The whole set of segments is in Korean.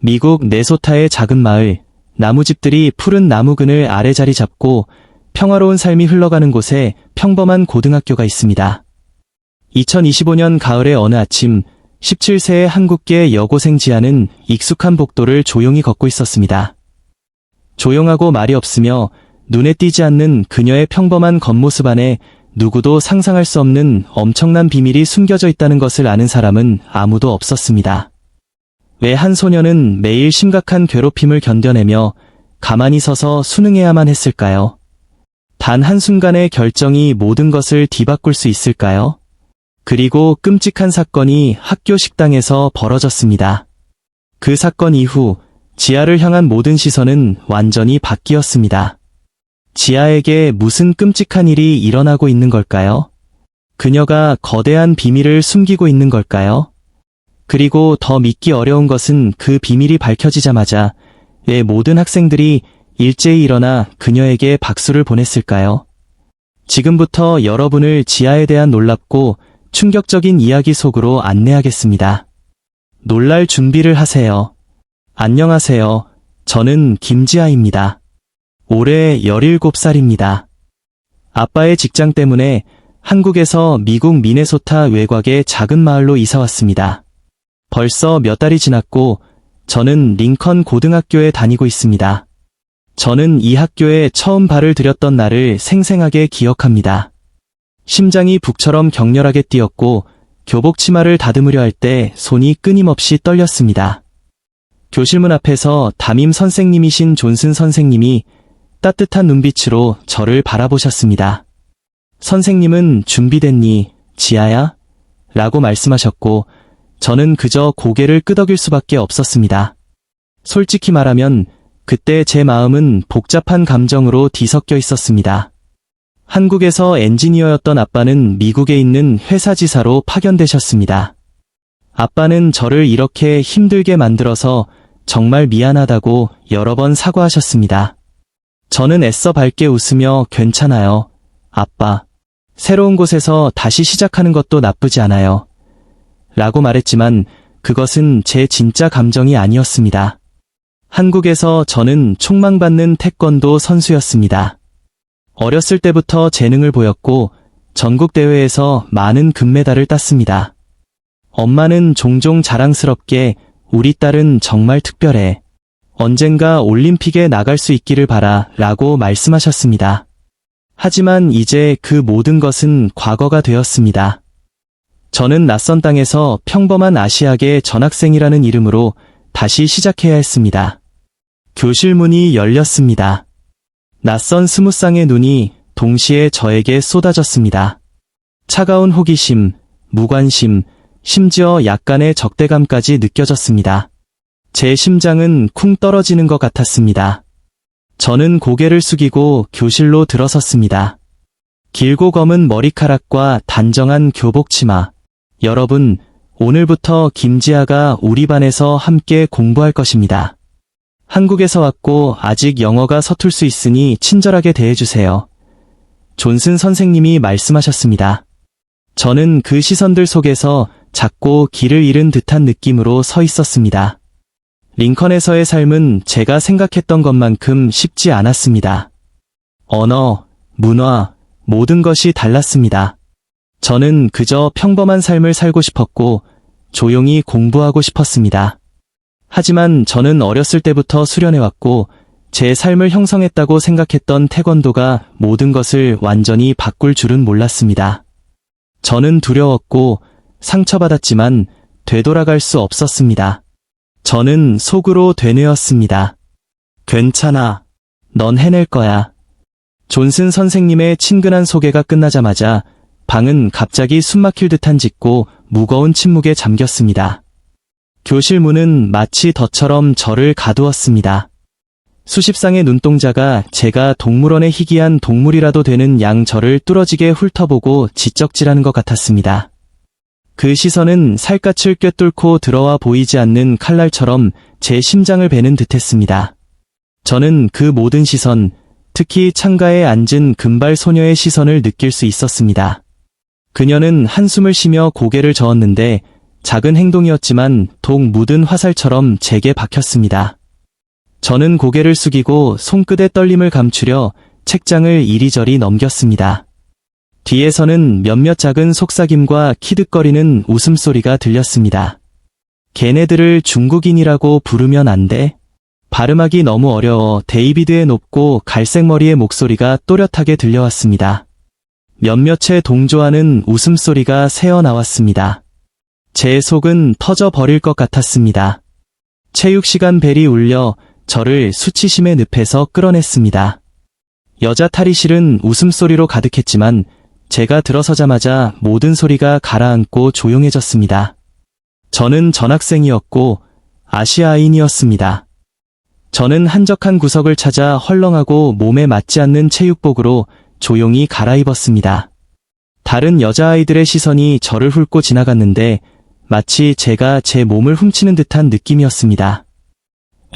미국 네소타의 작은 마을, 나무집들이 푸른 나무 그늘 아래 자리 잡고 평화로운 삶이 흘러가는 곳에 평범한 고등학교가 있습니다. 2025년 가을의 어느 아침, 17세의 한국계 여고생 지아는 익숙한 복도를 조용히 걷고 있었습니다. 조용하고 말이 없으며 눈에 띄지 않는 그녀의 평범한 겉모습 안에 누구도 상상할 수 없는 엄청난 비밀이 숨겨져 있다는 것을 아는 사람은 아무도 없었습니다. 왜 한 소녀는 매일 심각한 괴롭힘을 견뎌내며 가만히 서서 수능해야만 했을까요? 단 한순간의 결정이 모든 것을 뒤바꿀 수 있을까요? 그리고 끔찍한 사건이 학교 식당에서 벌어졌습니다. 그 사건 이후 지아를 향한 모든 시선은 완전히 바뀌었습니다. 지아에게 무슨 끔찍한 일이 일어나고 있는 걸까요? 그녀가 거대한 비밀을 숨기고 있는 걸까요? 그리고 더 믿기 어려운 것은 그 비밀이 밝혀지자마자 왜 모든 학생들이 일제히 일어나 그녀에게 박수를 보냈을까요? 지금부터 여러분을 지아에 대한 놀랍고 충격적인 이야기 속으로 안내하겠습니다. 놀랄 준비를 하세요. 안녕하세요. 저는 김지아입니다. 올해 17살입니다. 아빠의 직장 때문에 한국에서 미국 미네소타 외곽의 작은 마을로 이사 왔습니다. 벌써 몇 달이 지났고 저는 링컨 고등학교에 다니고 있습니다. 저는 이 학교에 처음 발을 들였던 날을 생생하게 기억합니다. 심장이 북처럼 격렬하게 뛰었고 교복 치마를 다듬으려 할 때 손이 끊임없이 떨렸습니다. 교실문 앞에서 담임 선생님이신 존슨 선생님이 따뜻한 눈빛으로 저를 바라보셨습니다. 선생님은 준비됐니, 지아야? 라고 말씀하셨고 저는 그저 고개를 끄덕일 수밖에 없었습니다. 솔직히 말하면 그때 제 마음은 복잡한 감정으로 뒤섞여 있었습니다. 한국에서 엔지니어였던 아빠는 미국에 있는 회사 지사로 파견되셨습니다. 아빠는 저를 이렇게 힘들게 만들어서 정말 미안하다고 여러 번 사과하셨습니다. 저는 애써 밝게 웃으며 괜찮아요, 아빠. 새로운 곳에서 다시 시작하는 것도 나쁘지 않아요. 라고 말했지만 그것은 제 진짜 감정이 아니었습니다. 한국에서 저는 촉망받는 태권도 선수였습니다. 어렸을 때부터 재능을 보였고 전국대회에서 많은 금메달을 땄습니다. 엄마는 종종 자랑스럽게 우리 딸은 정말 특별해. 언젠가 올림픽에 나갈 수 있기를 바라 라고 말씀하셨습니다. 하지만 이제 그 모든 것은 과거가 되었습니다. 저는 낯선 땅에서 평범한 아시아계 전학생이라는 이름으로 다시 시작해야 했습니다. 교실 문이 열렸습니다. 낯선 20쌍의 눈이 동시에 저에게 쏟아졌습니다. 차가운 호기심, 무관심, 심지어 약간의 적대감까지 느껴졌습니다. 제 심장은 쿵 떨어지는 것 같았습니다. 저는 고개를 숙이고 교실로 들어섰습니다. 길고 검은 머리카락과 단정한 교복 치마. 여러분, 오늘부터 김지아가 우리 반에서 함께 공부할 것입니다. 한국에서 왔고 아직 영어가 서툴 수 있으니 친절하게 대해주세요. 존슨 선생님이 말씀하셨습니다. 저는 그 시선들 속에서 작고 길을 잃은 듯한 느낌으로 서 있었습니다. 링컨에서의 삶은 제가 생각했던 것만큼 쉽지 않았습니다. 언어, 문화, 모든 것이 달랐습니다. 저는 그저 평범한 삶을 살고 싶었고 조용히 공부하고 싶었습니다. 하지만 저는 어렸을 때부터 수련해왔고 제 삶을 형성했다고 생각했던 태권도가 모든 것을 완전히 바꿀 줄은 몰랐습니다. 저는 두려웠고 상처받았지만 되돌아갈 수 없었습니다. 저는 속으로 되뇌었습니다. 괜찮아. 넌 해낼 거야. 존슨 선생님의 친근한 소개가 끝나자마자 방은 갑자기 숨막힐 듯한 짙고 무거운 침묵에 잠겼습니다. 교실 문은 마치 덫처럼 저를 가두었습니다. 수십 쌍의 눈동자가 제가 동물원의 희귀한 동물이라도 되는 양 저를 뚫어지게 훑어보고 지적질하는 것 같았습니다. 그 시선은 살갗을 꿰뚫고 들어와 보이지 않는 칼날처럼 제 심장을 베는 듯했습니다. 저는 그 모든 시선, 특히 창가에 앉은 금발 소녀의 시선을 느낄 수 있었습니다. 그녀는 한숨을 쉬며 고개를 저었는데 작은 행동이었지만 독 묻은 화살처럼 제게 박혔습니다. 저는 고개를 숙이고 손끝의 떨림을 감추려 책장을 이리저리 넘겼습니다. 뒤에서는 몇몇 작은 속삭임과 키득거리는 웃음소리가 들렸습니다. 걔네들을 중국인이라고 부르면 안 돼? 발음하기 너무 어려워 데이비드의 높고 갈색 머리의 목소리가 또렷하게 들려왔습니다. 몇몇의 동조하는 웃음소리가 새어나왔습니다. 제 속은 터져버릴 것 같았습니다. 체육시간 벨이 울려 저를 수치심의 늪에서 끌어냈습니다. 여자 탈의실은 웃음소리로 가득했지만 제가 들어서자마자 모든 소리가 가라앉고 조용해졌습니다. 저는 전학생이었고 아시아인이었습니다. 저는 한적한 구석을 찾아 헐렁하고 몸에 맞지 않는 체육복으로 조용히 갈아입었습니다. 다른 여자아이들의 시선이 저를 훑고 지나갔는데 마치 제가 제 몸을 훔치는 듯한 느낌이었습니다.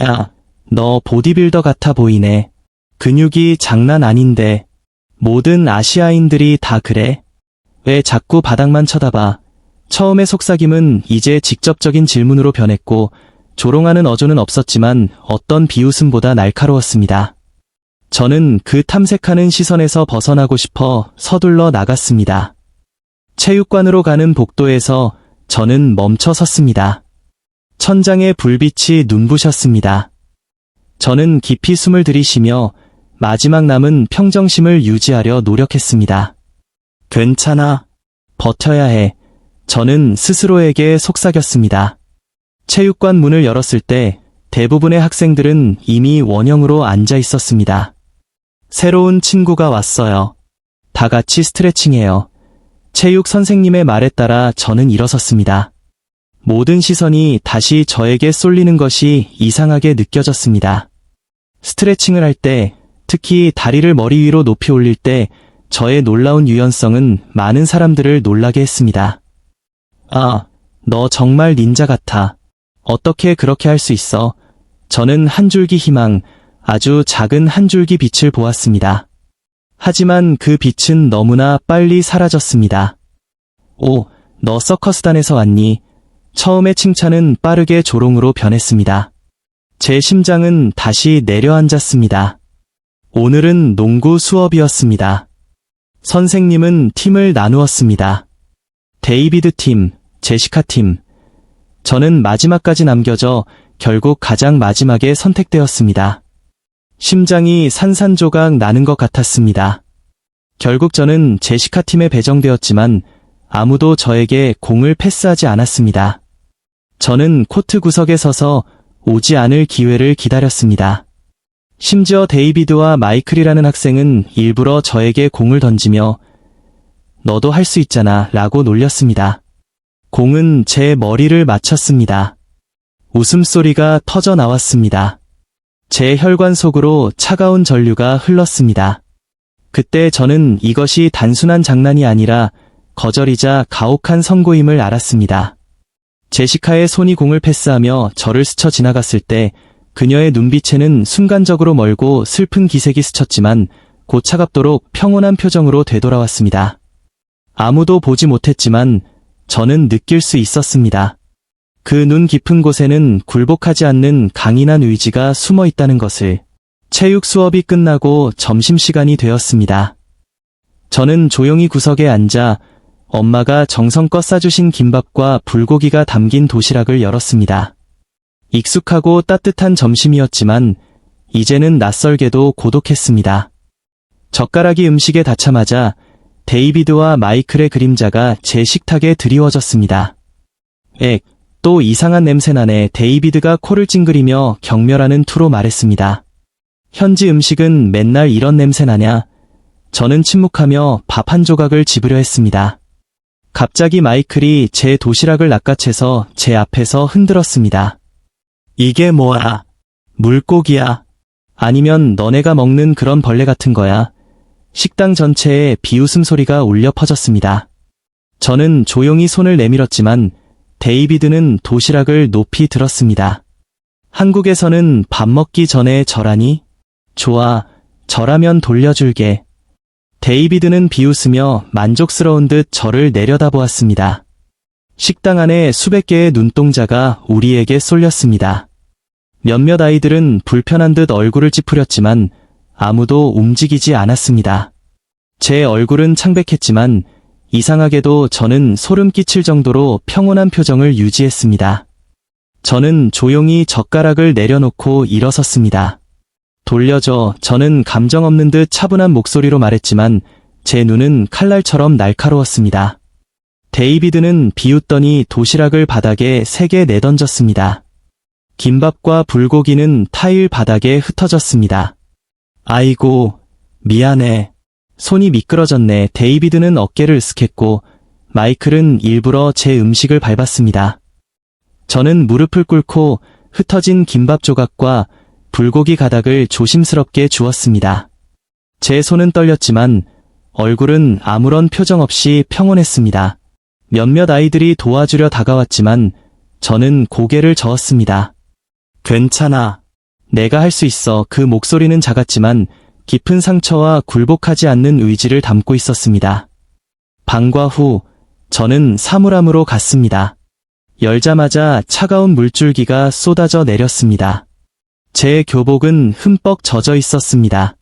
야, 너 보디빌더 같아 보이네. 근육이 장난 아닌데. 모든 아시아인들이 다 그래? 왜 자꾸 바닥만 쳐다봐? 처음의 속삭임은 이제 직접적인 질문으로 변했고 조롱하는 어조는 없었지만 어떤 비웃음보다 날카로웠습니다. 저는 그 탐색하는 시선에서 벗어나고 싶어 서둘러 나갔습니다. 체육관으로 가는 복도에서 저는 멈춰 섰습니다. 천장에 불빛이 눈부셨습니다. 저는 깊이 숨을 들이쉬며 마지막 남은 평정심을 유지하려 노력했습니다. 괜찮아. 버텨야 해. 저는 스스로에게 속삭였습니다. 체육관 문을 열었을 때 대부분의 학생들은 이미 원형으로 앉아 있었습니다. 새로운 친구가 왔어요. 다 같이 스트레칭해요. 체육 선생님의 말에 따라 저는 일어섰습니다. 모든 시선이 다시 저에게 쏠리는 것이 이상하게 느껴졌습니다. 스트레칭을 할 때, 특히 다리를 머리 위로 높이 올릴 때 저의 놀라운 유연성은 많은 사람들을 놀라게 했습니다. 아, 너 정말 닌자 같아. 어떻게 그렇게 할 수 있어? 저는 한 줄기 희망, 아주 작은 한 줄기 빛을 보았습니다. 하지만 그 빛은 너무나 빨리 사라졌습니다. 오, 너 서커스단에서 왔니? 처음의 칭찬은 빠르게 조롱으로 변했습니다. 제 심장은 다시 내려앉았습니다. 오늘은 농구 수업이었습니다. 선생님은 팀을 나누었습니다. 데이비드 팀, 제시카 팀. 저는 마지막까지 남겨져 결국 가장 마지막에 선택되었습니다. 심장이 산산조각 나는 것 같았습니다. 결국 저는 제시카 팀에 배정되었지만 아무도 저에게 공을 패스하지 않았습니다. 저는 코트 구석에 서서 오지 않을 기회를 기다렸습니다. 심지어 데이비드와 마이클이라는 학생은 일부러 저에게 공을 던지며 너도 할 수 있잖아 라고 놀렸습니다. 공은 제 머리를 맞췄습니다. 웃음소리가 터져 나왔습니다. 제 혈관 속으로 차가운 전류가 흘렀습니다. 그때 저는 이것이 단순한 장난이 아니라 거절이자 가혹한 선고임을 알았습니다. 제시카의 손이 공을 패스하며 저를 스쳐 지나갔을 때 그녀의 눈빛에는 순간적으로 멀고 슬픈 기색이 스쳤지만 곧 차갑도록 평온한 표정으로 되돌아왔습니다. 아무도 보지 못했지만 저는 느낄 수 있었습니다. 그 눈 깊은 곳에는 굴복하지 않는 강인한 의지가 숨어 있다는 것을. 체육 수업이 끝나고 점심시간이 되었습니다. 저는 조용히 구석에 앉아 엄마가 정성껏 싸주신 김밥과 불고기가 담긴 도시락을 열었습니다. 익숙하고 따뜻한 점심이었지만 이제는 낯설게도 고독했습니다. 젓가락이 음식에 닿자마자 데이비드와 마이클의 그림자가 제 식탁에 드리워졌습니다. 또 이상한 냄새나네. 데이비드가 코를 찡그리며 경멸하는 투로 말했습니다. 현지 음식은 맨날 이런 냄새나냐? 저는 침묵하며 밥 한 조각을 집으려 했습니다. 갑자기 마이클이 제 도시락을 낚아채서 제 앞에서 흔들었습니다. 이게 뭐야? 물고기야? 아니면 너네가 먹는 그런 벌레 같은 거야? 식당 전체에 비웃음 소리가 울려 퍼졌습니다. 저는 조용히 손을 내밀었지만 데이비드는 도시락을 높이 들었습니다. 한국에서는 밥 먹기 전에 절하니? 좋아, 절하면 돌려줄게. 데이비드는 비웃으며 만족스러운 듯 저를 내려다보았습니다. 식당 안에 수백 개의 눈동자가 우리에게 쏠렸습니다. 몇몇 아이들은 불편한 듯 얼굴을 찌푸렸지만 아무도 움직이지 않았습니다. 제 얼굴은 창백했지만 이상하게도 저는 소름 끼칠 정도로 평온한 표정을 유지했습니다. 저는 조용히 젓가락을 내려놓고 일어섰습니다. 돌려줘. 저는 감정 없는 듯 차분한 목소리로 말했지만 제 눈은 칼날처럼 날카로웠습니다. 데이비드는 비웃더니 도시락을 바닥에 3개 내던졌습니다. 김밥과 불고기는 타일 바닥에 흩어졌습니다. 아이고, 미안해. 손이 미끄러졌네. 데이비드는 어깨를 으쓱했고 마이클은 일부러 제 음식을 밟았습니다. 저는 무릎을 꿇고 흩어진 김밥 조각과 불고기 가닥을 조심스럽게 주웠습니다. 제 손은 떨렸지만 얼굴은 아무런 표정 없이 평온했습니다. 몇몇 아이들이 도와주려 다가왔지만 저는 고개를 저었습니다. 괜찮아. 내가 할 수 있어. 그 목소리는 작았지만 깊은 상처와 굴복하지 않는 의지를 담고 있었습니다. 방과 후 저는 사물함으로 갔습니다. 열자마자 차가운 물줄기가 쏟아져 내렸습니다. 제 교복은 흠뻑 젖어 있었습니다.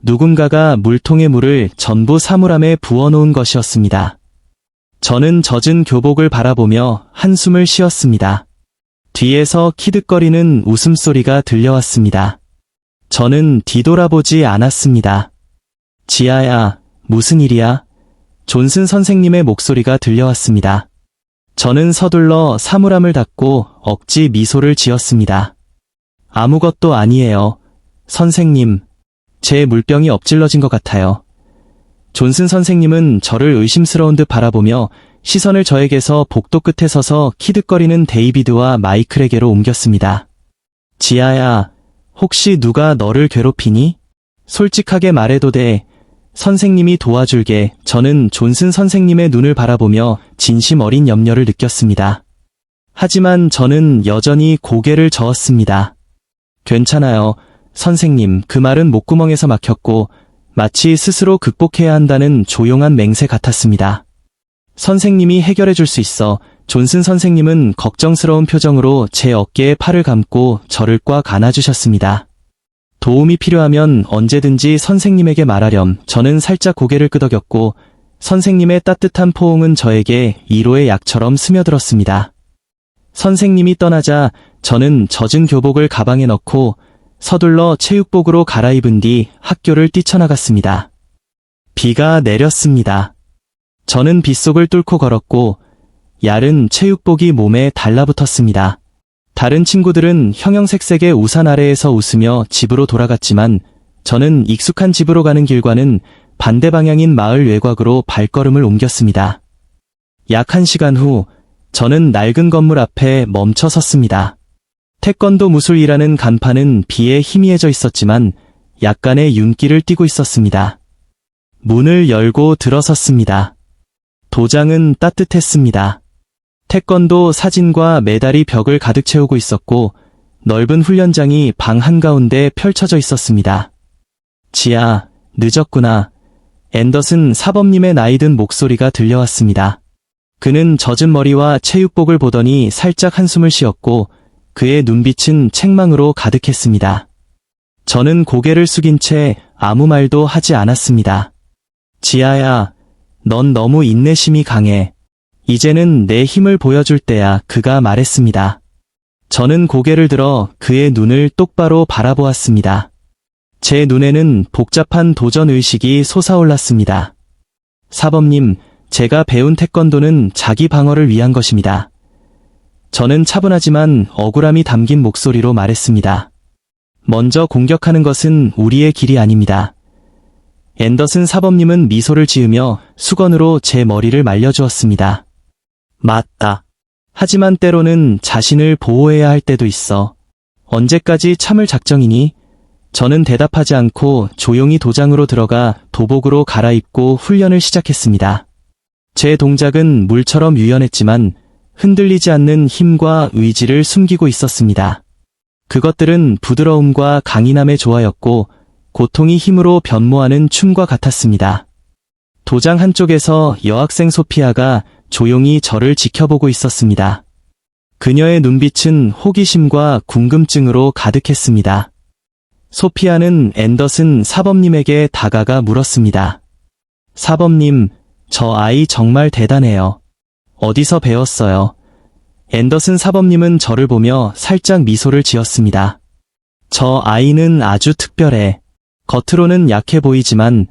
누군가가 물통의 물을 전부 사물함에 부어놓은 것이었습니다. 저는 젖은 교복을 바라보며 한숨을 쉬었습니다. 뒤에서 키득거리는 웃음소리가 들려왔습니다. 저는 뒤돌아보지 않았습니다. 지아야, 무슨 일이야? 존슨 선생님의 목소리가 들려왔습니다. 저는 서둘러 사물함을 닫고 억지 미소를 지었습니다. 아무것도 아니에요. 선생님, 제 물병이 엎질러진 것 같아요. 존슨 선생님은 저를 의심스러운 듯 바라보며 시선을 저에게서 복도 끝에 서서 키득거리는 데이비드와 마이클에게로 옮겼습니다. 지아야, 혹시 누가 너를 괴롭히니? 솔직하게 말해도 돼. 선생님이 도와줄게. 저는 존슨 선생님의 눈을 바라보며 진심 어린 염려를 느꼈습니다. 하지만 저는 여전히 고개를 저었습니다. 괜찮아요. 선생님, 그 말은 목구멍에서 막혔고 마치 스스로 극복해야 한다는 조용한 맹세 같았습니다. 선생님이 해결해 줄 수 있어. 존슨 선생님은 걱정스러운 표정으로 제 어깨에 팔을 감고 저를 꽉 안아주셨습니다. 도움이 필요하면 언제든지 선생님에게 말하렴. 저는 살짝 고개를 끄덕였고 선생님의 따뜻한 포옹은 저에게 위로의 약처럼 스며들었습니다. 선생님이 떠나자 저는 젖은 교복을 가방에 넣고 서둘러 체육복으로 갈아입은 뒤 학교를 뛰쳐나갔습니다. 비가 내렸습니다. 저는 빗속을 뚫고 걸었고 얇은 체육복이 몸에 달라붙었습니다. 다른 친구들은 형형색색의 우산 아래에서 웃으며 집으로 돌아갔지만 저는 익숙한 집으로 가는 길과는 반대 방향인 마을 외곽으로 발걸음을 옮겼습니다. 약 1시간 후 저는 낡은 건물 앞에 멈춰 섰습니다. 태권도 무술이라는 간판은 비에 희미해져 있었지만 약간의 윤기를 띠고 있었습니다. 문을 열고 들어섰습니다. 도장은 따뜻했습니다. 태권도 사진과 메달이 벽을 가득 채우고 있었고 넓은 훈련장이 방 한가운데 펼쳐져 있었습니다. 지아, 늦었구나. 앤더슨 사범님의 나이든 목소리가 들려왔습니다. 그는 젖은 머리와 체육복을 보더니 살짝 한숨을 쉬었고 그의 눈빛은 책망으로 가득했습니다. 저는 고개를 숙인 채 아무 말도 하지 않았습니다. 지아야, 넌 너무 인내심이 강해. 이제는 내 힘을 보여줄 때야. 그가 말했습니다. 저는 고개를 들어 그의 눈을 똑바로 바라보았습니다. 제 눈에는 복잡한 도전의식이 솟아올랐습니다. 사범님, 제가 배운 태권도는 자기 방어를 위한 것입니다. 저는 차분하지만 억울함이 담긴 목소리로 말했습니다. 먼저 공격하는 것은 우리의 길이 아닙니다. 앤더슨 사범님은 미소를 지으며 수건으로 제 머리를 말려주었습니다. 맞다. 하지만 때로는 자신을 보호해야 할 때도 있어. 언제까지 참을 작정이니? 저는 대답하지 않고 조용히 도장으로 들어가 도복으로 갈아입고 훈련을 시작했습니다. 제 동작은 물처럼 유연했지만 흔들리지 않는 힘과 의지를 숨기고 있었습니다. 그것들은 부드러움과 강인함의 조화였고 고통이 힘으로 변모하는 춤과 같았습니다. 도장 한쪽에서 여학생 소피아가 조용히 저를 지켜보고 있었습니다. 그녀의 눈빛은 호기심과 궁금증으로 가득했습니다. 소피아는 앤더슨 사범님에게 다가가 물었습니다. 사범님, 저 아이 정말 대단해요. 어디서 배웠어요? 앤더슨 사범님은 저를 보며 살짝 미소를 지었습니다. 저 아이는 아주 특별해. 겉으로는 약해 보이지만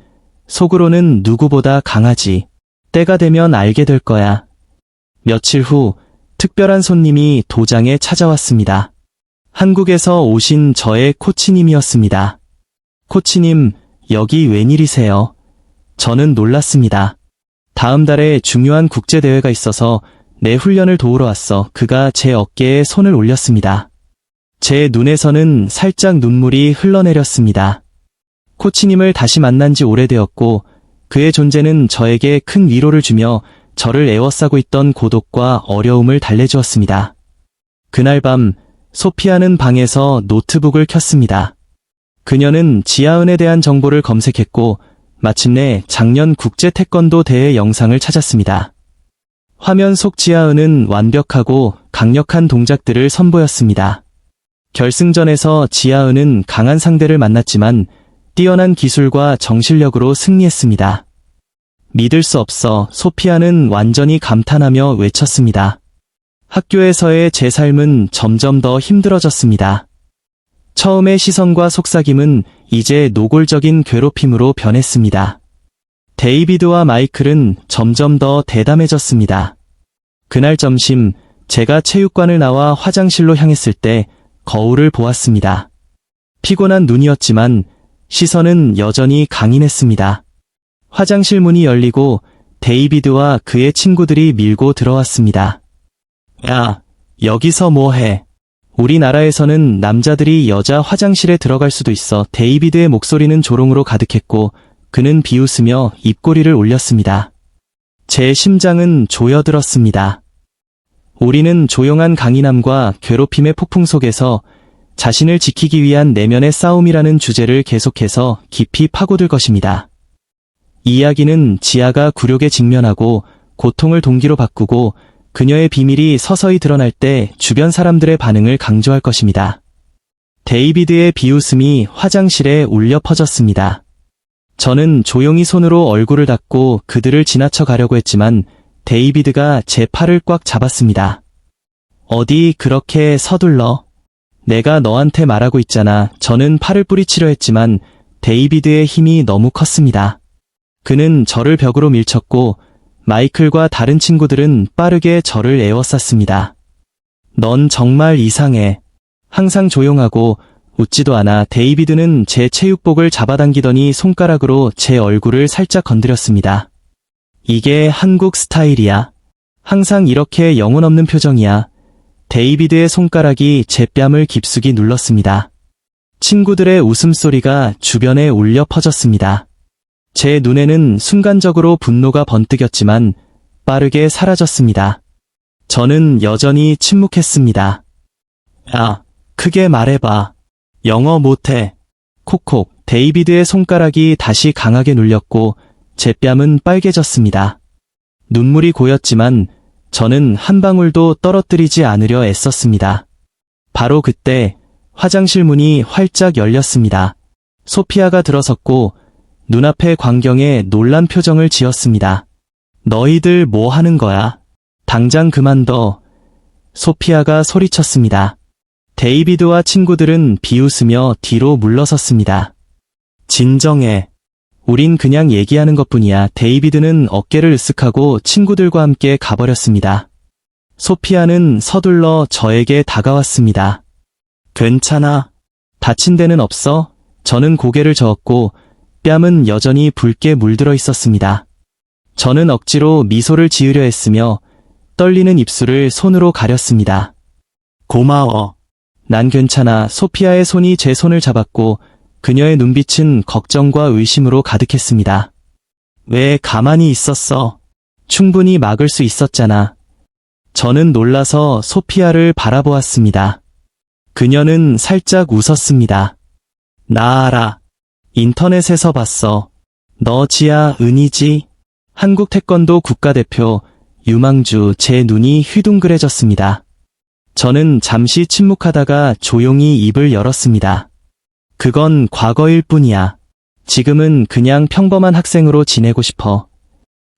속으로는 누구보다 강하지. 때가 되면 알게 될 거야. 며칠 후 특별한 손님이 도장에 찾아왔습니다. 한국에서 오신 저의 코치님이었습니다. 코치님, 여기 웬일이세요? 저는 놀랐습니다. 다음 달에 중요한 국제대회가 있어서 내 훈련을 도우러 왔어. 그가 제 어깨에 손을 올렸습니다. 제 눈에서는 살짝 눈물이 흘러내렸습니다. 코치님을 다시 만난 지 오래되었고 그의 존재는 저에게 큰 위로를 주며 저를 에워싸고 있던 고독과 어려움을 달래주었습니다. 그날 밤 소피아는 방에서 노트북을 켰습니다. 그녀는 지아은에 대한 정보를 검색했고 마침내 작년 국제 태권도 대회 영상을 찾았습니다. 화면 속 지아은은 완벽하고 강력한 동작들을 선보였습니다. 결승전에서 지아은은 강한 상대를 만났지만 뛰어난 기술과 정실력으로 승리했습니다. 믿을 수 없어. 소피아는 완전히 감탄하며 외쳤습니다. 학교에서의 제 삶은 점점 더 힘들어졌습니다. 처음의 시선과 속삭임은 이제 노골적인 괴롭힘으로 변했습니다. 데이비드와 마이클은 점점 더 대담해졌습니다. 그날 점심, 제가 체육관을 나와 화장실로 향했을 때 거울을 보았습니다. 피곤한 눈이었지만 시선은 여전히 강인했습니다. 화장실 문이 열리고 데이비드와 그의 친구들이 밀고 들어왔습니다. 야, 여기서 뭐해? 우리나라에서는 남자들이 여자 화장실에 들어갈 수도 있어. 데이비드의 목소리는 조롱으로 가득했고 그는 비웃으며 입꼬리를 올렸습니다. 제 심장은 조여들었습니다. 우리는 조용한 강인함과 괴롭힘의 폭풍 속에서 자신을 지키기 위한 내면의 싸움이라는 주제를 계속해서 깊이 파고들 것입니다. 이 이야기는 지아가 굴욕에 직면하고 고통을 동기로 바꾸고 그녀의 비밀이 서서히 드러날 때 주변 사람들의 반응을 강조할 것입니다. 데이비드의 비웃음이 화장실에 울려 퍼졌습니다. 저는 조용히 손으로 얼굴을 닦고 그들을 지나쳐 가려고 했지만 데이비드가 제 팔을 꽉 잡았습니다. 어디 그렇게 서둘러? 내가 너한테 말하고 있잖아. 저는 팔을 뿌리치려 했지만 데이비드의 힘이 너무 컸습니다. 그는 저를 벽으로 밀쳤고 마이클과 다른 친구들은 빠르게 저를 에워쌌습니다. 넌 정말 이상해. 항상 조용하고 웃지도 않아. 데이비드는 제 체육복을 잡아당기더니 손가락으로 제 얼굴을 살짝 건드렸습니다. 이게 한국 스타일이야. 항상 이렇게 영혼 없는 표정이야. 데이비드의 손가락이 제 뺨을 깊숙이 눌렀습니다. 친구들의 웃음소리가 주변에 울려 퍼졌습니다. 제 눈에는 순간적으로 분노가 번뜩였지만 빠르게 사라졌습니다. 저는 여전히 침묵했습니다. 야, 크게 말해봐. 영어 못해. 콕콕. 데이비드의 손가락이 다시 강하게 눌렸고 제 뺨은 빨개졌습니다. 눈물이 고였지만 저는 한 방울도 떨어뜨리지 않으려 애썼습니다. 바로 그때 화장실 문이 활짝 열렸습니다. 소피아가 들어섰고 눈앞의 광경에 놀란 표정을 지었습니다. 너희들 뭐 하는 거야? 당장 그만둬. 소피아가 소리쳤습니다. 데이비드와 친구들은 비웃으며 뒤로 물러섰습니다. 진정해. 우린 그냥 얘기하는 것뿐이야. 데이비드는 어깨를 으쓱하고 친구들과 함께 가버렸습니다. 소피아는 서둘러 저에게 다가왔습니다. 괜찮아? 다친 데는 없어? 저는 고개를 저었고 뺨은 여전히 붉게 물들어 있었습니다. 저는 억지로 미소를 지으려 했으며 떨리는 입술을 손으로 가렸습니다. 고마워. 난 괜찮아. 소피아의 손이 제 손을 잡았고 그녀의 눈빛은 걱정과 의심으로 가득했습니다. 왜 가만히 있었어? 충분히 막을 수 있었잖아. 저는 놀라서 소피아를 바라보았습니다. 그녀는 살짝 웃었습니다. 나 알아. 인터넷에서 봤어. 너 지아 은이지? 한국 태권도 국가대표. 유망주 제 눈이 휘둥그레졌습니다. 저는 잠시 침묵하다가 조용히 입을 열었습니다. 그건 과거일 뿐이야. 지금은 그냥 평범한 학생으로 지내고 싶어.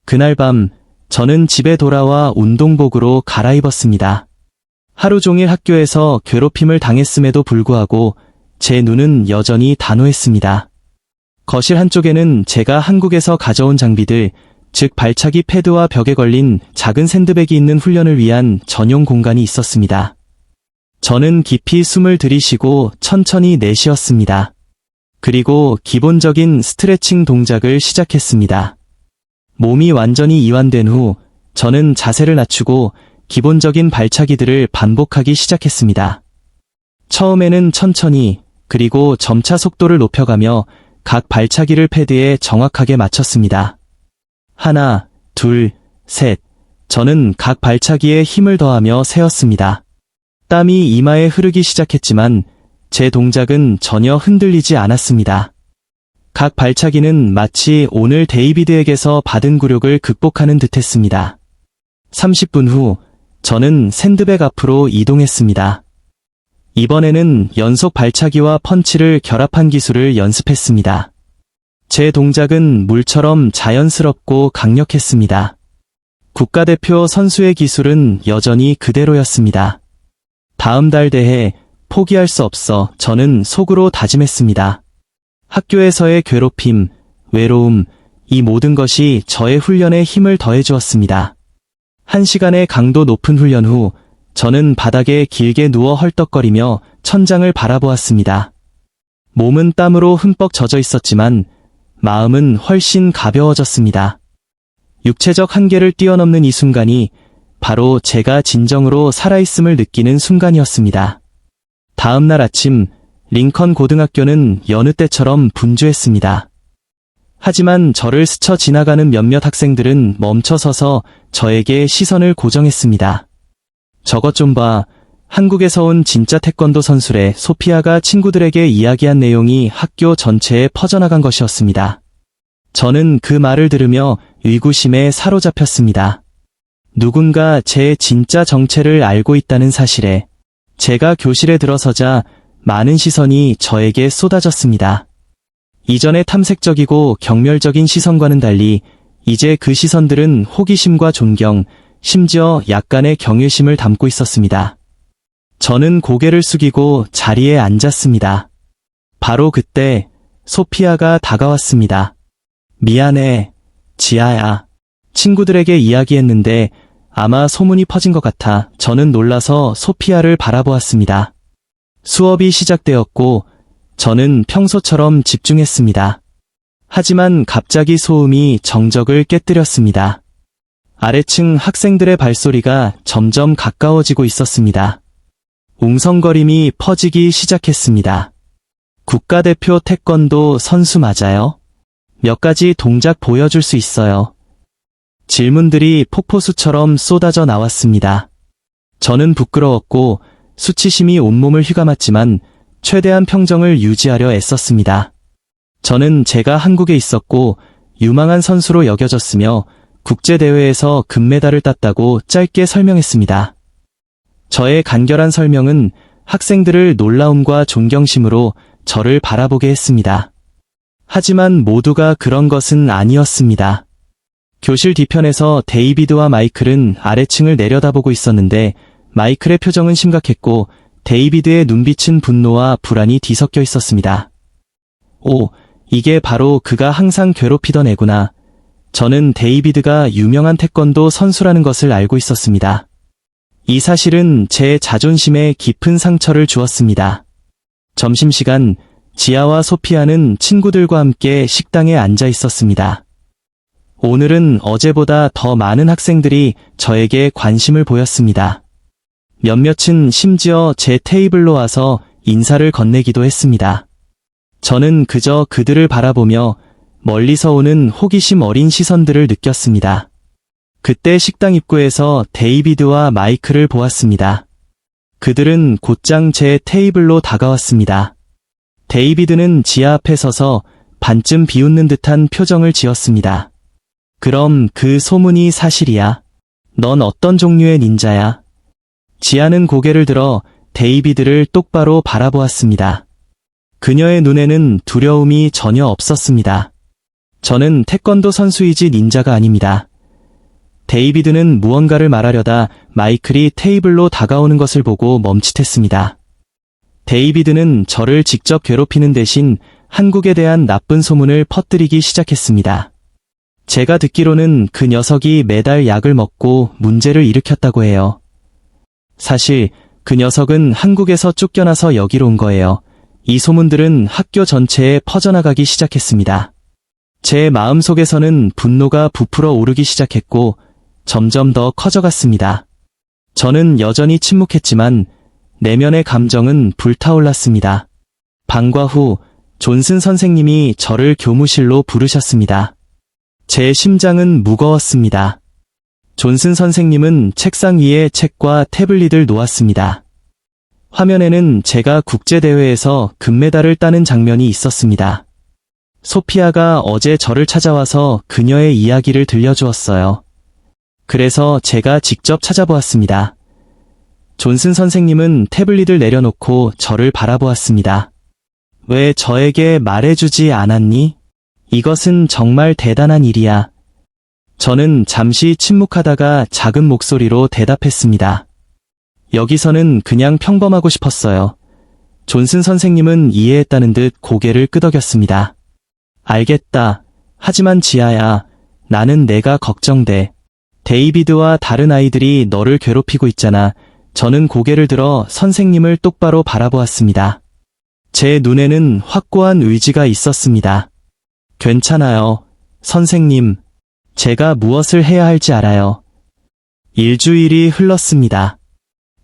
그날 밤 저는 집에 돌아와 운동복으로 갈아입었습니다. 하루 종일 학교에서 괴롭힘을 당했음에도 불구하고 제 눈은 여전히 단호했습니다. 거실 한쪽에는 제가 한국에서 가져온 장비들, 즉 발차기 패드와 벽에 걸린 작은 샌드백이 있는 훈련을 위한 전용 공간이 있었습니다. 저는 깊이 숨을 들이쉬고 천천히 내쉬었습니다. 그리고 기본적인 스트레칭 동작을 시작했습니다. 몸이 완전히 이완된 후 저는 자세를 낮추고 기본적인 발차기들을 반복하기 시작했습니다. 처음에는 천천히, 그리고 점차 속도를 높여가며 각 발차기를 패드에 정확하게 맞췄습니다. 하나, 둘, 셋. 저는 각 발차기에 힘을 더하며 세었습니다. 땀이 이마에 흐르기 시작했지만 제 동작은 전혀 흔들리지 않았습니다. 각 발차기는 마치 오늘 데이비드에게서 받은 굴욕을 극복하는 듯했습니다. 30분 후 저는 샌드백 앞으로 이동했습니다. 이번에는 연속 발차기와 펀치를 결합한 기술을 연습했습니다. 제 동작은 물처럼 자연스럽고 강력했습니다. 국가대표 선수의 기술은 여전히 그대로였습니다. 다음 달 대회 포기할 수 없어 저는 속으로 다짐했습니다. 학교에서의 괴롭힘, 외로움, 이 모든 것이 저의 훈련에 힘을 더해주었습니다. 1시간의 강도 높은 훈련 후 저는 바닥에 길게 누워 헐떡거리며 천장을 바라보았습니다. 몸은 땀으로 흠뻑 젖어 있었지만 마음은 훨씬 가벼워졌습니다. 육체적 한계를 뛰어넘는 이 순간이 바로 제가 진정으로 살아있음을 느끼는 순간이었습니다. 다음 날 아침 링컨 고등학교는 여느 때처럼 분주했습니다. 하지만 저를 스쳐 지나가는 몇몇 학생들은 멈춰서서 저에게 시선을 고정했습니다. 저것 좀 봐. 한국에서 온 진짜 태권도 선수래. 소피아가 친구들에게 이야기한 내용이 학교 전체에 퍼져나간 것이었습니다. 저는 그 말을 들으며 의구심에 사로잡혔습니다. 누군가 제 진짜 정체를 알고 있다는 사실에 제가 교실에 들어서자 많은 시선이 저에게 쏟아졌습니다. 이전의 탐색적이고 경멸적인 시선과는 달리 이제 그 시선들은 호기심과 존경, 심지어 약간의 경외심을 담고 있었습니다. 저는 고개를 숙이고 자리에 앉았습니다. 바로 그때 소피아가 다가왔습니다. 미안해, 지아야. 친구들에게 이야기했는데 아마 소문이 퍼진 것 같아 저는 놀라서 소피아를 바라보았습니다. 수업이 시작되었고 저는 평소처럼 집중했습니다. 하지만 갑자기 소음이 정적을 깨뜨렸습니다. 아래층 학생들의 발소리가 점점 가까워지고 있었습니다. 웅성거림이 퍼지기 시작했습니다. 국가대표 태권도 선수 맞아요? 몇 가지 동작 보여줄 수 있어요. 질문들이 폭포수처럼 쏟아져 나왔습니다. 저는 부끄러웠고 수치심이 온몸을 휘감았지만 최대한 평정을 유지하려 애썼습니다. 저는 제가 한국에 있었고 유망한 선수로 여겨졌으며 국제대회에서 금메달을 땄다고 짧게 설명했습니다. 저의 간결한 설명은 학생들을 놀라움과 존경심으로 저를 바라보게 했습니다. 하지만 모두가 그런 것은 아니었습니다. 교실 뒤편에서 데이비드와 마이클은 아래층을 내려다보고 있었는데 마이클의 표정은 심각했고 데이비드의 눈빛은 분노와 불안이 뒤섞여 있었습니다. 오, 이게 바로 그가 항상 괴롭히던 애구나. 저는 데이비드가 유명한 태권도 선수라는 것을 알고 있었습니다. 이 사실은 제 자존심에 깊은 상처를 주었습니다. 점심시간, 지아와 소피아는 친구들과 함께 식당에 앉아 있었습니다. 오늘은 어제보다 더 많은 학생들이 저에게 관심을 보였습니다. 몇몇은 심지어 제 테이블로 와서 인사를 건네기도 했습니다. 저는 그저 그들을 바라보며 멀리서 오는 호기심 어린 시선들을 느꼈습니다. 그때 식당 입구에서 데이비드와 마이클을 보았습니다. 그들은 곧장 제 테이블로 다가왔습니다. 데이비드는 지아 앞에 서서 반쯤 비웃는 듯한 표정을 지었습니다. 그럼 그 소문이 사실이야? 넌 어떤 종류의 닌자야? 지아는 고개를 들어 데이비드를 똑바로 바라보았습니다. 그녀의 눈에는 두려움이 전혀 없었습니다. 저는 태권도 선수이지 닌자가 아닙니다. 데이비드는 무언가를 말하려다 마이클이 테이블로 다가오는 것을 보고 멈칫했습니다. 데이비드는 저를 직접 괴롭히는 대신 한국에 대한 나쁜 소문을 퍼뜨리기 시작했습니다. 제가 듣기로는 그 녀석이 매달 약을 먹고 문제를 일으켰다고 해요. 사실 그 녀석은 한국에서 쫓겨나서 여기로 온 거예요. 이 소문들은 학교 전체에 퍼져나가기 시작했습니다. 제 마음속에서는 분노가 부풀어 오르기 시작했고 점점 더 커져갔습니다. 저는 여전히 침묵했지만 내면의 감정은 불타올랐습니다. 방과 후 존슨 선생님이 저를 교무실로 부르셨습니다. 제 심장은 무거웠습니다. 존슨 선생님은 책상 위에 책과 태블릿을 놓았습니다. 화면에는 제가 국제대회에서 금메달을 따는 장면이 있었습니다. 소피아가 어제 저를 찾아와서 그녀의 이야기를 들려주었어요. 그래서 제가 직접 찾아보았습니다. 존슨 선생님은 태블릿을 내려놓고 저를 바라보았습니다. 왜 저에게 말해주지 않았니? 이것은 정말 대단한 일이야. 저는 잠시 침묵하다가 작은 목소리로 대답했습니다. 여기서는 그냥 평범하고 싶었어요. 존슨 선생님은 이해했다는 듯 고개를 끄덕였습니다. 알겠다. 하지만 지아야, 나는 내가 걱정돼. 데이비드와 다른 아이들이 너를 괴롭히고 있잖아. 저는 고개를 들어 선생님을 똑바로 바라보았습니다. 제 눈에는 확고한 의지가 있었습니다. 괜찮아요, 선생님. 제가 무엇을 해야 할지 알아요. 일주일이 흘렀습니다.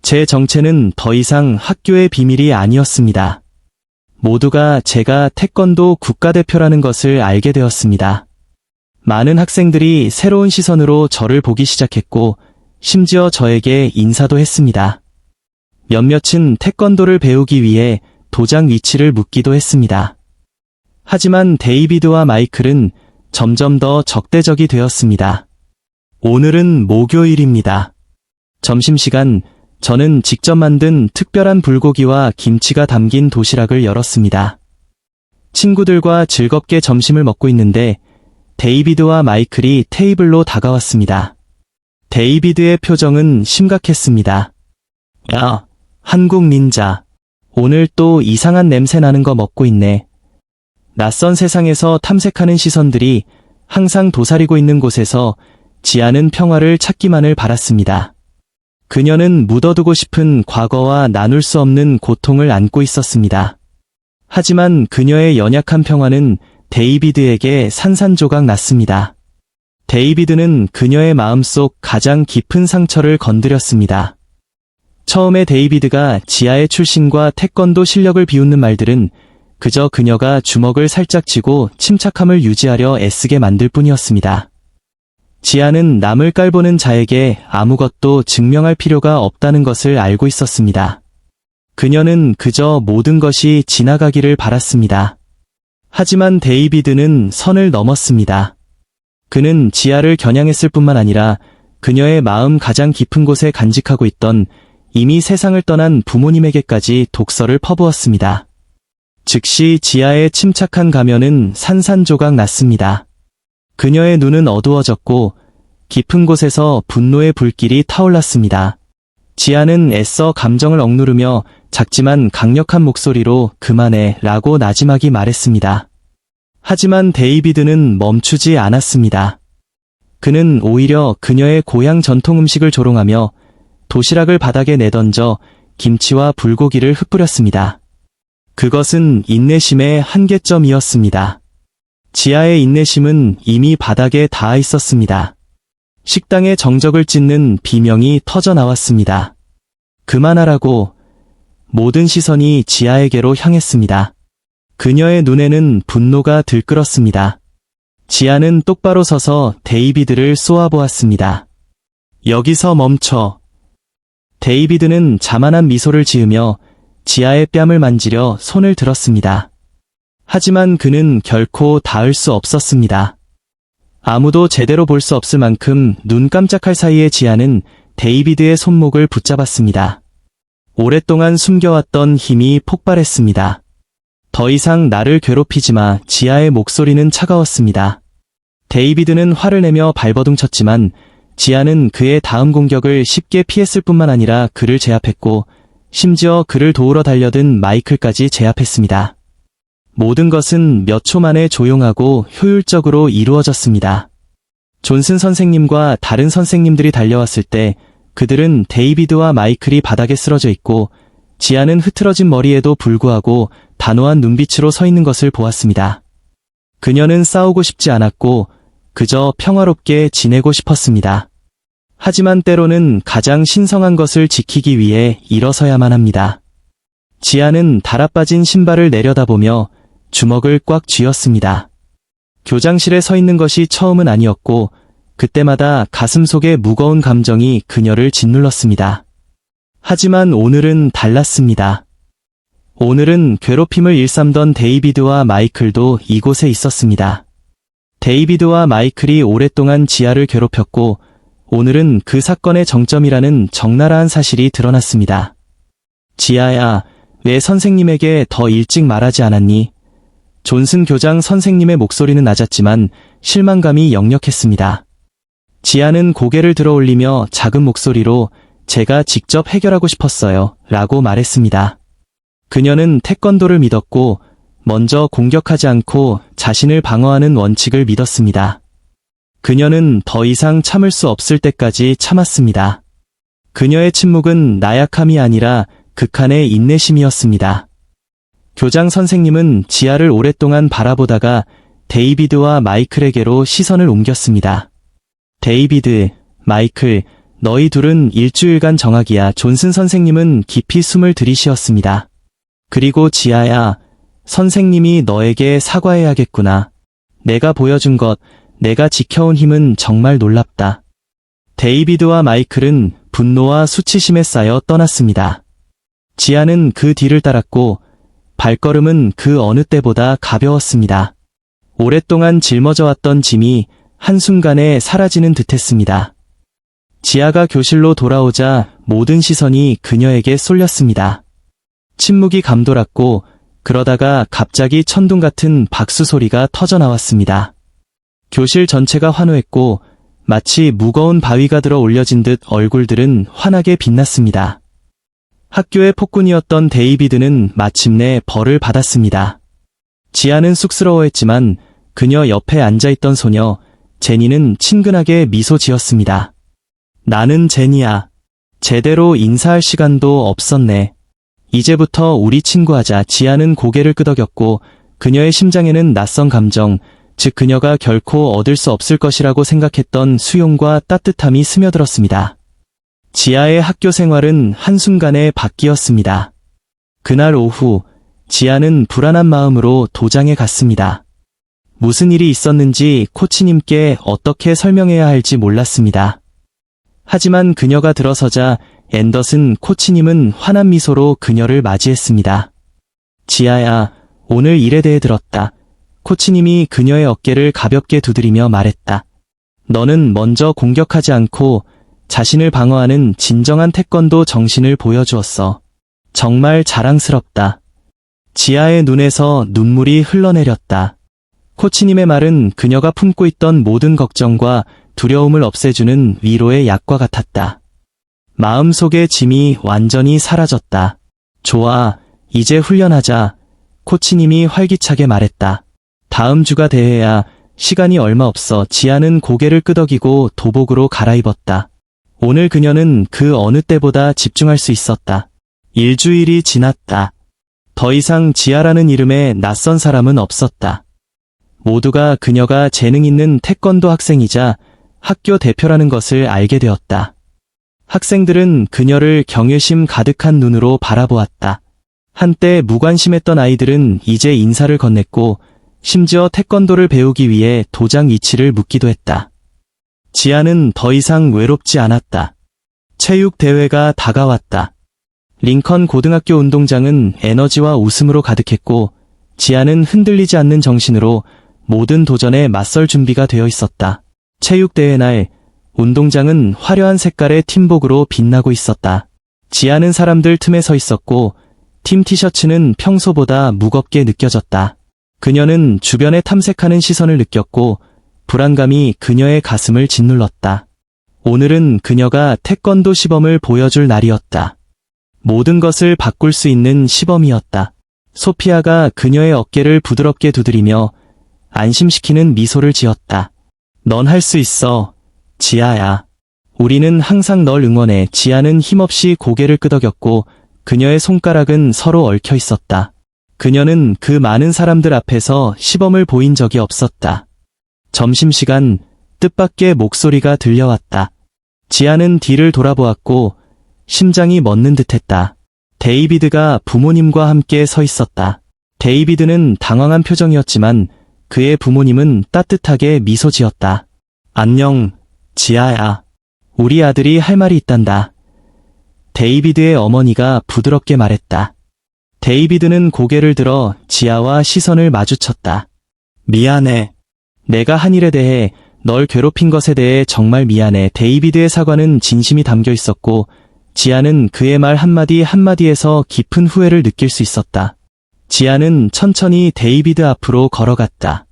제 정체는 더 이상 학교의 비밀이 아니었습니다. 모두가 제가 태권도 국가대표라는 것을 알게 되었습니다. 많은 학생들이 새로운 시선으로 저를 보기 시작했고 심지어 저에게 인사도 했습니다. 몇몇은 태권도를 배우기 위해 도장 위치를 묻기도 했습니다. 하지만 데이비드와 마이클은 점점 더 적대적이 되었습니다. 오늘은 목요일입니다. 점심시간, 저는 직접 만든 특별한 불고기와 김치가 담긴 도시락을 열었습니다. 친구들과 즐겁게 점심을 먹고 있는데 데이비드와 마이클이 테이블로 다가왔습니다. 데이비드의 표정은 심각했습니다. 야, 한국 닌자. 오늘 또 이상한 냄새 나는 거 먹고 있네. 낯선 세상에서 탐색하는 시선들이 항상 도사리고 있는 곳에서 지아는 평화를 찾기만을 바랐습니다. 그녀는 묻어두고 싶은 과거와 나눌 수 없는 고통을 안고 있었습니다. 하지만 그녀의 연약한 평화는 데이비드에게 산산조각 났습니다. 데이비드는 그녀의 마음속 가장 깊은 상처를 건드렸습니다. 처음에 데이비드가 지아의 출신과 태권도 실력을 비웃는 말들은 그저 그녀가 주먹을 살짝 쥐고 침착함을 유지하려 애쓰게 만들 뿐이었습니다. 지아는 남을 깔보는 자에게 아무것도 증명할 필요가 없다는 것을 알고 있었습니다. 그녀는 그저 모든 것이 지나가기를 바랐습니다. 하지만 데이비드는 선을 넘었습니다. 그는 지아를 겨냥했을 뿐만 아니라 그녀의 마음 가장 깊은 곳에 간직하고 있던 이미 세상을 떠난 부모님에게까지 독서를 퍼부었습니다. 즉시 지아의 침착한 가면은 산산조각 났습니다. 그녀의 눈은 어두워졌고 깊은 곳에서 분노의 불길이 타올랐습니다. 지아는 애써 감정을 억누르며 작지만 강력한 목소리로 그만해 라고 나지막이 말했습니다. 하지만 데이비드는 멈추지 않았습니다. 그는 오히려 그녀의 고향 전통 음식을 조롱하며 도시락을 바닥에 내던져 김치와 불고기를 흩뿌렸습니다. 그것은 인내심의 한계점이었습니다. 지아의 인내심은 이미 바닥에 닿아 있었습니다. 식당의 정적을 찢는 비명이 터져나왔습니다. 그만하라고. 모든 시선이 지아에게로 향했습니다. 그녀의 눈에는 분노가 들끓었습니다. 지아는 똑바로 서서 데이비드를 쏘아보았습니다. 여기서 멈춰. 데이비드는 자만한 미소를 지으며 지아의 뺨을 만지려 손을 들었습니다. 하지만 그는 결코 닿을 수 없었습니다. 아무도 제대로 볼 수 없을 만큼 눈 깜짝할 사이에 지아는 데이비드의 손목을 붙잡았습니다. 오랫동안 숨겨왔던 힘이 폭발했습니다. 더 이상 나를 괴롭히지 마. 지아의 목소리는 차가웠습니다. 데이비드는 화를 내며 발버둥 쳤지만 지아는 그의 다음 공격을 쉽게 피했을 뿐만 아니라 그를 제압했고 심지어 그를 도우러 달려든 마이클까지 제압했습니다. 모든 것은 몇 초 만에 조용하고 효율적으로 이루어졌습니다. 존슨 선생님과 다른 선생님들이 달려왔을 때 그들은 데이비드와 마이클이 바닥에 쓰러져 있고 지아는 흐트러진 머리에도 불구하고 단호한 눈빛으로 서 있는 것을 보았습니다. 그녀는 싸우고 싶지 않았고 그저 평화롭게 지내고 싶었습니다. 하지만 때로는 가장 신성한 것을 지키기 위해 일어서야만 합니다. 지아는 달아빠진 신발을 내려다보며 주먹을 꽉 쥐었습니다. 교장실에 서 있는 것이 처음은 아니었고 그때마다 가슴 속에 무거운 감정이 그녀를 짓눌렀습니다. 하지만 오늘은 달랐습니다. 오늘은 괴롭힘을 일삼던 데이비드와 마이클도 이곳에 있었습니다. 데이비드와 마이클이 오랫동안 지아를 괴롭혔고 오늘은 그 사건의 정점이라는 적나라한 사실이 드러났습니다. 지아야, 왜 선생님에게 더 일찍 말하지 않았니? 존슨 교장 선생님의 목소리는 낮았지만 실망감이 역력했습니다. 지아는 고개를 들어 올리며 작은 목소리로 제가 직접 해결하고 싶었어요 라고 말했습니다. 그녀는 태권도를 믿었고 먼저 공격하지 않고 자신을 방어하는 원칙을 믿었습니다. 그녀는 더 이상 참을 수 없을 때까지 참았습니다. 그녀의 침묵은 나약함이 아니라 극한의 인내심이었습니다. 교장 선생님은 지아를 오랫동안 바라보다가 데이비드와 마이클에게로 시선을 옮겼습니다. 데이비드, 마이클, 너희 둘은 일주일간 정학이야. 존슨 선생님은 깊이 숨을 들이쉬었습니다. 그리고 지아야, 선생님이 너에게 사과해야겠구나. 내가 보여준 것, 내가 지켜온 힘은 정말 놀랍다. 데이비드와 마이클은 분노와 수치심에 쌓여 떠났습니다. 지아는 그 뒤를 따랐고 발걸음은 그 어느 때보다 가벼웠습니다. 오랫동안 짊어져 왔던 짐이 한순간에 사라지는 듯했습니다. 지아가 교실로 돌아오자 모든 시선이 그녀에게 쏠렸습니다. 침묵이 감돌았고 그러다가 갑자기 천둥 같은 박수 소리가 터져나왔습니다. 교실 전체가 환호했고 마치 무거운 바위가 들어 올려진 듯 얼굴들은 환하게 빛났습니다. 학교의 폭군이었던 데이비드는 마침내 벌을 받았습니다. 지아는 쑥스러워했지만 그녀 옆에 앉아있던 소녀 제니는 친근하게 미소 지었습니다. 나는 제니야. 제대로 인사할 시간도 없었네. 이제부터 우리 친구하자. 지아는 고개를 끄덕였고 그녀의 심장에는 낯선 감정, 즉 그녀가 결코 얻을 수 없을 것이라고 생각했던 수용과 따뜻함이 스며들었습니다. 지아의 학교 생활은 한순간에 바뀌었습니다. 그날 오후, 지아는 불안한 마음으로 도장에 갔습니다. 무슨 일이 있었는지 코치님께 어떻게 설명해야 할지 몰랐습니다. 하지만 그녀가 들어서자 앤더슨 코치님은 환한 미소로 그녀를 맞이했습니다. 지아야, 오늘 일에 대해 들었다. 코치님이 그녀의 어깨를 가볍게 두드리며 말했다. 너는 먼저 공격하지 않고 자신을 방어하는 진정한 태권도 정신을 보여주었어. 정말 자랑스럽다. 지아의 눈에서 눈물이 흘러내렸다. 코치님의 말은 그녀가 품고 있던 모든 걱정과 두려움을 없애주는 위로의 약과 같았다. 마음속의 짐이 완전히 사라졌다. 좋아, 이제 훈련하자. 코치님이 활기차게 말했다. 다음 주가 대회야. 시간이 얼마 없어. 지아는 고개를 끄덕이고 도복으로 갈아입었다. 오늘 그녀는 그 어느 때보다 집중할 수 있었다. 일주일이 지났다. 더 이상 지아라는 이름에 낯선 사람은 없었다. 모두가 그녀가 재능 있는 태권도 학생이자 학교 대표라는 것을 알게 되었다. 학생들은 그녀를 경외심 가득한 눈으로 바라보았다. 한때 무관심했던 아이들은 이제 인사를 건넸고 심지어 태권도를 배우기 위해 도장 위치를 묻기도 했다. 지아는 더 이상 외롭지 않았다. 체육 대회가 다가왔다. 링컨 고등학교 운동장은 에너지와 웃음으로 가득했고 지아는 흔들리지 않는 정신으로 모든 도전에 맞설 준비가 되어 있었다. 체육대회 날, 운동장은 화려한 색깔의 팀복으로 빛나고 있었다. 지아는 사람들 틈에 서 있었고, 팀 티셔츠는 평소보다 무겁게 느껴졌다. 그녀는 주변에 탐색하는 시선을 느꼈고, 불안감이 그녀의 가슴을 짓눌렀다. 오늘은 그녀가 태권도 시범을 보여줄 날이었다. 모든 것을 바꿀 수 있는 시범이었다. 소피아가 그녀의 어깨를 부드럽게 두드리며 안심시키는 미소를 지었다. 넌 할 수 있어, 지아야. 우리는 항상 널 응원해. 지아는 힘없이 고개를 끄덕였고 그녀의 손가락은 서로 얽혀 있었다. 그녀는 그 많은 사람들 앞에서 시범을 보인 적이 없었다. 점심시간, 뜻밖의 목소리가 들려왔다. 지아는 뒤를 돌아보았고 심장이 멎는 듯했다. 데이비드가 부모님과 함께 서 있었다. 데이비드는 당황한 표정이었지만 그의 부모님은 따뜻하게 미소 지었다. 안녕, 지아야. 우리 아들이 할 말이 있단다. 데이비드의 어머니가 부드럽게 말했다. 데이비드는 고개를 들어 지아와 시선을 마주쳤다. 미안해. 내가 한 일에 대해, 널 괴롭힌 것에 대해 정말 미안해. 데이비드의 사과는 진심이 담겨 있었고 지아는 그의 말 한마디 한마디에서 깊은 후회를 느낄 수 있었다. 지아는 천천히 데이비드 앞으로 걸어갔다.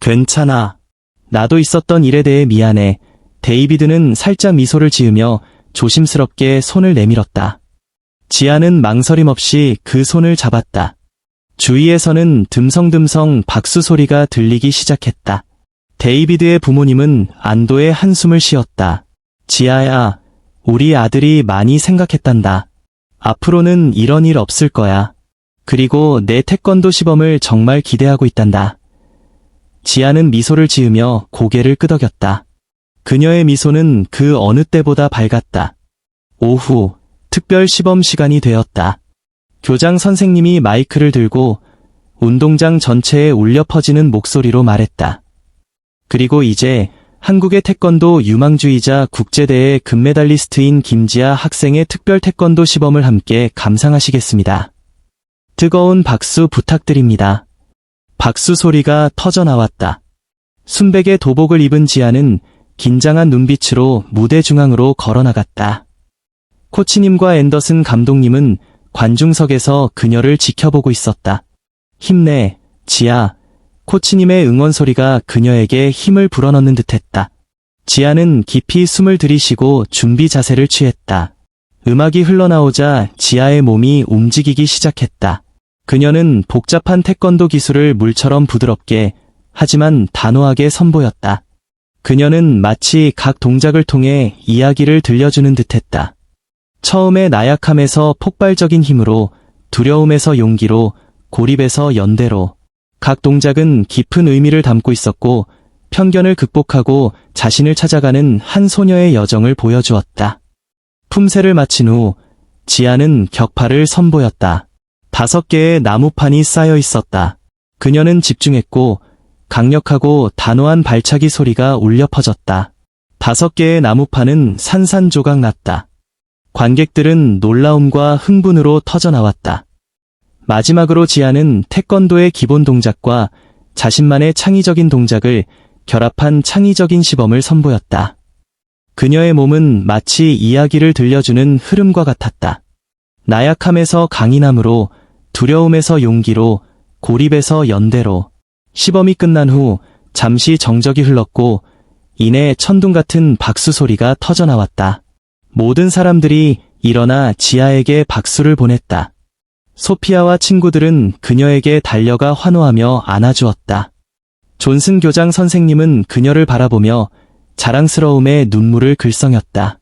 괜찮아. 나도 있었던 일에 대해 미안해. 데이비드는 살짝 미소를 지으며 조심스럽게 손을 내밀었다. 지아는 망설임 없이 그 손을 잡았다. 주위에서는 듬성듬성 박수 소리가 들리기 시작했다. 데이비드의 부모님은 안도의 한숨을 쉬었다. 지아야, 우리 아들이 많이 생각했단다. 앞으로는 이런 일 없을 거야. 그리고 내 태권도 시범을 정말 기대하고 있단다. 지아는 미소를 지으며 고개를 끄덕였다. 그녀의 미소는 그 어느 때보다 밝았다. 오후, 특별 시범 시간이 되었다. 교장 선생님이 마이크를 들고 운동장 전체에 울려 퍼지는 목소리로 말했다. 그리고 이제 한국의 태권도 유망주이자 국제대회 금메달리스트인 김지아 학생의 특별 태권도 시범을 함께 감상하시겠습니다. 뜨거운 박수 부탁드립니다. 박수 소리가 터져 나왔다. 순백의 도복을 입은 지아는 긴장한 눈빛으로 무대 중앙으로 걸어나갔다. 코치님과 앤더슨 감독님은 관중석에서 그녀를 지켜보고 있었다. 힘내, 지아. 코치님의 응원 소리가 그녀에게 힘을 불어넣는 듯했다. 지아는 깊이 숨을 들이쉬고 준비 자세를 취했다. 음악이 흘러나오자 지아의 몸이 움직이기 시작했다. 그녀는 복잡한 태권도 기술을 물처럼 부드럽게, 하지만 단호하게 선보였다. 그녀는 마치 각 동작을 통해 이야기를 들려주는 듯했다. 처음에 나약함에서 폭발적인 힘으로, 두려움에서 용기로, 고립에서 연대로. 각 동작은 깊은 의미를 담고 있었고 편견을 극복하고 자신을 찾아가는 한 소녀의 여정을 보여주었다. 품새를 마친 후 지아는 격파를 선보였다. 5개의 나무판이 쌓여 있었다. 그녀는 집중했고 강력하고 단호한 발차기 소리가 울려 퍼졌다. 5개의 나무판은 산산조각 났다. 관객들은 놀라움과 흥분으로 터져나왔다. 마지막으로 지아는 태권도의 기본 동작과 자신만의 창의적인 동작을 결합한 창의적인 시범을 선보였다. 그녀의 몸은 마치 이야기를 들려주는 흐름과 같았다. 나약함에서 강인함으로, 두려움에서 용기로, 고립에서 연대로. 시범이 끝난 후 잠시 정적이 흘렀고 이내 천둥 같은 박수 소리가 터져나왔다. 모든 사람들이 일어나 지아에게 박수를 보냈다. 소피아와 친구들은 그녀에게 달려가 환호하며 안아주었다. 존슨 교장 선생님은 그녀를 바라보며 자랑스러움에 눈물을 글썽였다.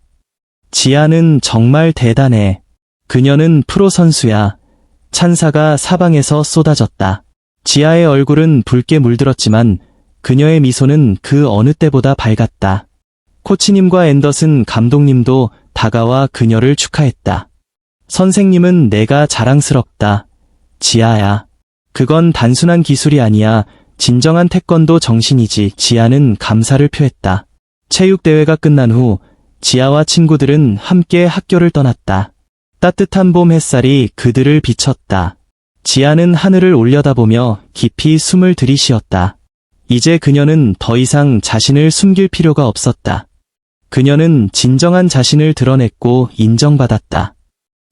지아는 정말 대단해. 그녀는 프로 선수야. 찬사가 사방에서 쏟아졌다. 지아의 얼굴은 붉게 물들었지만 그녀의 미소는 그 어느 때보다 밝았다. 코치님과 앤더슨 감독님도 다가와 그녀를 축하했다. 선생님은 내가 자랑스럽다. 지아야. 그건 단순한 기술이 아니야. 진정한 태권도 정신이지. 지아는 감사를 표했다. 체육대회가 끝난 후 지아와 친구들은 함께 학교를 떠났다. 따뜻한 봄 햇살이 그들을 비쳤다. 지아는 하늘을 올려다보며 깊이 숨을 들이쉬었다. 이제 그녀는 더 이상 자신을 숨길 필요가 없었다. 그녀는 진정한 자신을 드러냈고 인정받았다.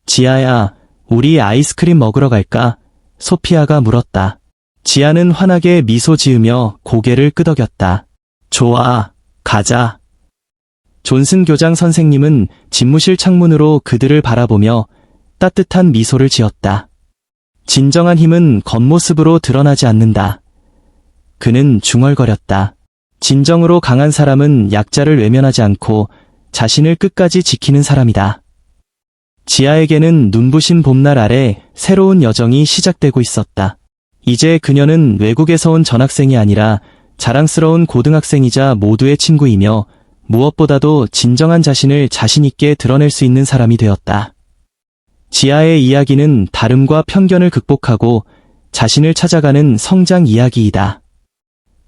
지아야, 우리 아이스크림 먹으러 갈까? 소피아가 물었다. 지아는 환하게 미소 지으며 고개를 끄덕였다. 좋아, 가자. 존슨 교장 선생님은 집무실 창문으로 그들을 바라보며 따뜻한 미소를 지었다. 진정한 힘은 겉모습으로 드러나지 않는다. 그는 중얼거렸다. 진정으로 강한 사람은 약자를 외면하지 않고 자신을 끝까지 지키는 사람이다. 지아에게는 눈부신 봄날 아래 새로운 여정이 시작되고 있었다. 이제 그녀는 외국에서 온 전학생이 아니라 자랑스러운 고등학생이자 모두의 친구이며 무엇보다도 진정한 자신을 자신있게 드러낼 수 있는 사람이 되었다. 지아의 이야기는 다름과 편견을 극복하고 자신을 찾아가는 성장 이야기이다.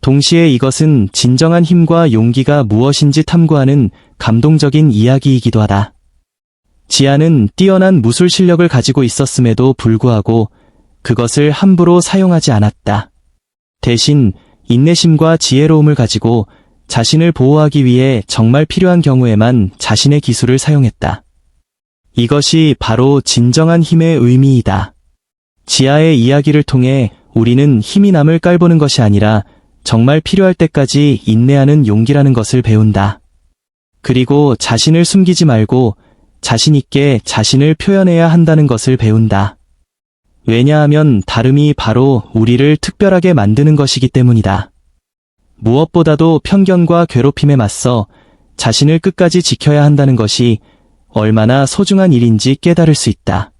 동시에 이것은 진정한 힘과 용기가 무엇인지 탐구하는 감동적인 이야기이기도 하다. 지아는 뛰어난 무술 실력을 가지고 있었음에도 불구하고 그것을 함부로 사용하지 않았다. 대신 인내심과 지혜로움을 가지고 자신을 보호하기 위해 정말 필요한 경우에만 자신의 기술을 사용했다. 이것이 바로 진정한 힘의 의미이다. 지아의 이야기를 통해 우리는 힘이 남을 깔보는 것이 아니라 정말 필요할 때까지 인내하는 용기라는 것을 배운다. 그리고 자신을 숨기지 말고 자신 있게 자신을 표현해야 한다는 것을 배운다. 왜냐하면 다름이 바로 우리를 특별하게 만드는 것이기 때문이다. 무엇보다도 편견과 괴롭힘에 맞서 자신을 끝까지 지켜야 한다는 것이 얼마나 소중한 일인지 깨달을 수 있다.